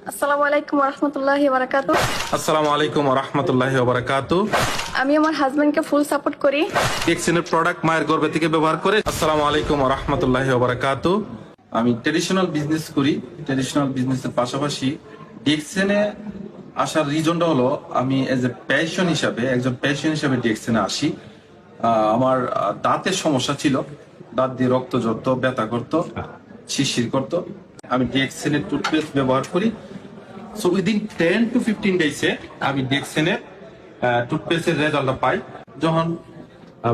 আসসালামু আলাইকুম রহমতুল্লাহি বারাকাতু। আসসালামু আলাইকুম রহমতুল্লাহি ওবারাকাতু। আমি আমার হাজবেন্ডকে ফুল সাপোর্ট করি। ডিএক্সএন এর প্রোডাক্ট মায়ের গর্ভে থেকে ব্যবহার করে। আসসালামু আলাইকুম রহমতুল্লাহি ওবারাকাতু। আমি ট্রেডিশনাল বিজনেস করি। ট্রেডিশনাল বিজনেসের পাশাপাশি ডিএক্সএন এ আসার রিজনটা হলো আমি এজ এ একজন প্যাশন হিসাবে ডিএক্সএন এ আসি। আমার দাঁতের সমস্যা ছিল, দাঁত দিয়ে রক্ত ঝরতো, ব্যথা করতো, শিরশির করতো। আমি ডিএক্সএন এর টুথপেস্ট ব্যবহার করি। সো উইদিন 10 to 15 ডেজে আমি ডিএক্সএন এর টুথপেস্টের রেজাল্টটা পাই। যখন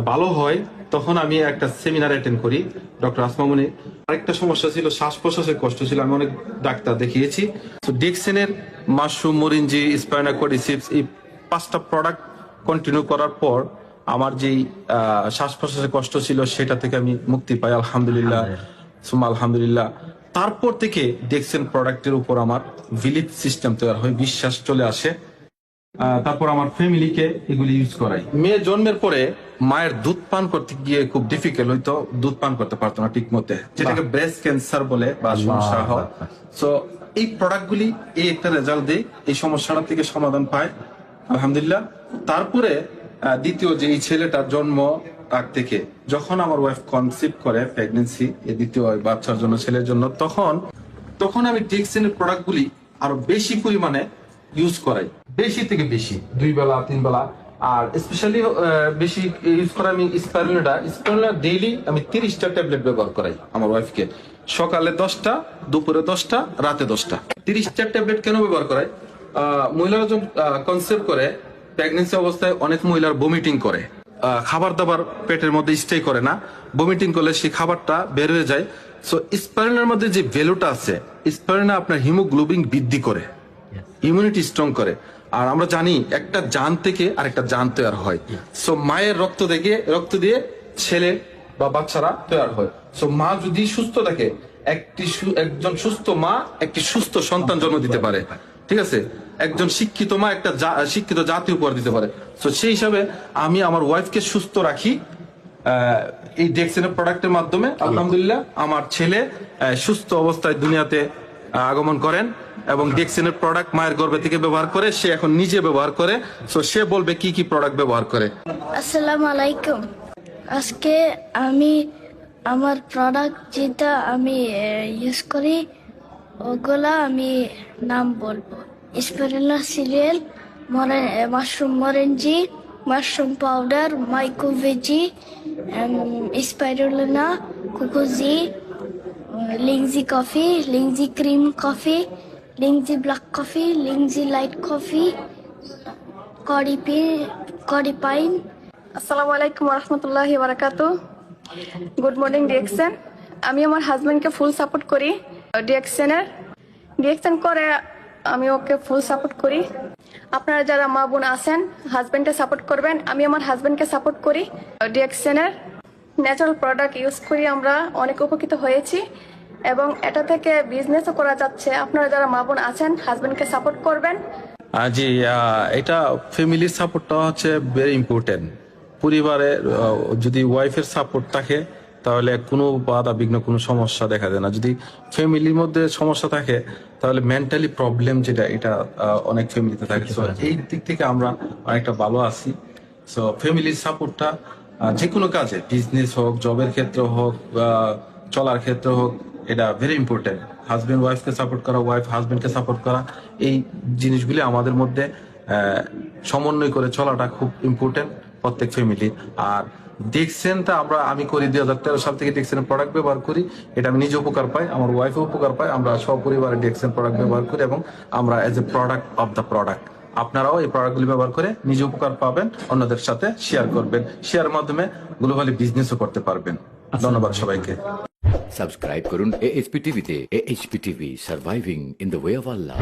ভালো হয় তখন আমি একটা সেমিনার অ্যাটেন্ড করি ডক্টর আসমামুনি। আরেকটা সমস্যা ছিল, শ্বাস প্রশ্বাসের কষ্ট ছিল, আমি অনেক ডাক্তার দেখিয়েছি। তো ডিএক্সএন এর মাশরুম, মরিঞ্জি, স্পাইনাকোডিসিপস, এই 5টা প্রোডাক্ট কন্টিনিউ করার পর আমার যেই শ্বাস প্রশ্বাসের কষ্ট ছিল সেটা থেকে আমি মুক্তি পাই, আলহামদুলিল্লাহ সুম্মা আলহামদুলিল্লাহ। তারপর থেকে ডিএক্সএন প্রোডাক্টের উপর আমার বিলিভ সিস্টেম তৈরি হয়, বিশ্বাস চলে আসে। তারপর আমার ফ্যামিলিকে এগুলি ইউজ করাই। মেয়ে জন্মের পরে মায়ের দুধ পান করতে গিয়ে খুব ডিফিকাল্ট হইতো, দুধ পান করতে পারতো না ঠিক মতে, যেটাকে ব্রেস্ট ক্যান্সার বলে বা সমস্যা হয়। সো এই প্রোডাক্টগুলি এই একটা রেজাল্ট দেয়, এই সমস্যাটা থেকে সমাধান পায় আলহামদুলিল্লাহ। তারপরে দ্বিতীয় যে এই ছেলেটার জন্ম আগ থেকে যখন আমার ওয়াইফ কনসিভ করে প্রেগনেন্সি, এই দ্বিতীয় বাচ্চার জন্য, ছেলের জন্য, তখন আমি ডিএক্সএন এর প্রোডাক্টগুলি আরো বেশি পরিমাণে ইউজ করাই, বেশি থেকে বেশি, 2 বেলা 3 বেলা। আর স্পেশালি বেশি ইউজ করা আমি স্পাইরুলিনা ডেইলি আমি 30টা ট্যাবলেট ব্যবহার করাই আমার ওয়াইফকে। সকালে 10টা, দুপুরে 10টা, রাতে 10টা। 30টা ট্যাবলেট কেন ব্যবহার করাই? মহিলারা যখন কনসেপ্ট করে প্রেগনেন্সি অবস্থায় অনেক মহিলার বমিটিং করে, খাবার দাবার পেটের মধ্যে স্টে করে না, বমিটিং করলে সেই খাবারটা বের হয়ে যায়। সো স্পাইরুলিনার মধ্যে যে ভ্যালুটা আছে, স্পাইরুলিনা আপনার হিমোগ্লোবিন বৃদ্ধি করে, ইমিউনিটি স্ট্রং করে। আর আমরা জানি একটা জান থেকে আরেকটা জান তৈরি হয়। সো মায়ের রক্ত দিয়ে ছেলে বা বাচ্চারা তৈরি হয়। সো মা যদি সুস্থ থাকে, একজন সুস্থ মা একটি সুস্থ সন্তান জন্ম দিতে পারে, ঠিক আছে? একজন শিক্ষিত মা একটা শিক্ষিত জাতি উপহার দিতে পারে। সো সেই হিসাবে আমি আমার ওয়াইফকে সুস্থ রাখি এই ডিএক্সএন এর প্রোডাক্টের মাধ্যমে। আলহামদুলিল্লাহ আমার ছেলে সুস্থ অবস্থায় দুনিয়াতে আগমন করেন এবং ডিএক্সএন এর প্রোডাক্ট মায়ের গর্ভে থেকে ব্যবহার করে, সে এখন নিজে ব্যবহার করে। সো সে বলবে কি কি প্রোডাক্ট ব্যবহার করে। আসসালামু আলাইকুম। আজকে আমি আমার প্রোডাক্ট যেটা আমি ইউজ করি ওগুলা আমি নাম বলবো। Spirulina cereal, mushroom Morinzhi, mushroom powder, MicroVeggie, spirulina, Cocozhi, Lingzhi coffee, Lingzhi cream coffee, Lingzhi black coffee, Lingzhi light coffee, Cordypine. আসসালামু আলাইকুম রহমতুল্লাহি বারাকাতু। Good morning DXN. আমি আমার হাজবেন্ডকে ফুল সাপোর্ট করি। ডিএক্সএন করে আমি ওকে ফুল সাপোর্ট করি। আপনারা যারা মা বোন আছেন হাজবেন্ডকে সাপোর্ট করবেন। আমি আমার হাজবেন্ডকে সাপোর্ট করি। ডিএক্সএন এর ন্যাচারাল প্রোডাক্ট ইউজ করি, আমরা অনেক উপকৃত হয়েছি এবং এটা থেকে বিজনেসও করা যাচ্ছে। আপনারা যারা মা বোন আছেন হাজবেন্ডকে সাপোর্ট করবেন। জি, এটা ফ্যামিলির সাপোর্টটা হচ্ছে ভেরি ইম্পর্টেন্ট। পরিবারে যদি ওয়াইফের সাপোর্ট থাকে তাহলে কোনো বাধা বিঘ্ন, কোনো সমস্যা দেখা যায় না। যদি ফ্যামিলির মধ্যে সমস্যা থাকে তাহলে মেন্টালি প্রবলেম যেটা, এটা অনেক ফ্যামিলিতে থাকে। So, এই দিক থেকে আমরা অনেকটা ভালো আছি। সো ফ্যামিলির সাপোর্টটা যে কোনো কাজে, বিজনেস হোক, জবের ক্ষেত্রে হোক, চলার ক্ষেত্রে হোক, এটা ভেরি ইম্পর্টেন্ট। হাজবেন্ড ওয়াইফকে সাপোর্ট করা, ওয়াইফ হাজবেন্ডকে সাপোর্ট করা, এই জিনিসগুলি আমাদের মধ্যে সমন্বয় করে চলাটা খুব ইম্পর্টেন্ট প্রত্যেক ফ্যামিলি। আর ডিএক্সএনটা আমি করি 2013 সাল থেকে ডিএক্সএন প্রোডাক্ট ব্যবহার করি। এটা আমি নিজে উপকার পাই, আমার ওয়াইফও উপকার পাই, আমরা সপরিবারে ডিএক্সএন প্রোডাক্ট ব্যবহার করি এবং আমরা as a product of the product. আপনারাও এই প্রোডাক্টগুলি ব্যবহার করে নিজে উপকার পাবেন, অন্যদের সাথে শেয়ার করবেন, শেয়ার মাধ্যমে গ্লোবালি বিজনেসও করতে পারবেন। ধন্যবাদ সবাইকে। সাবস্ক্রাইব করুন AHP টিভিতে। AHP TV, surviving in the way of Allah.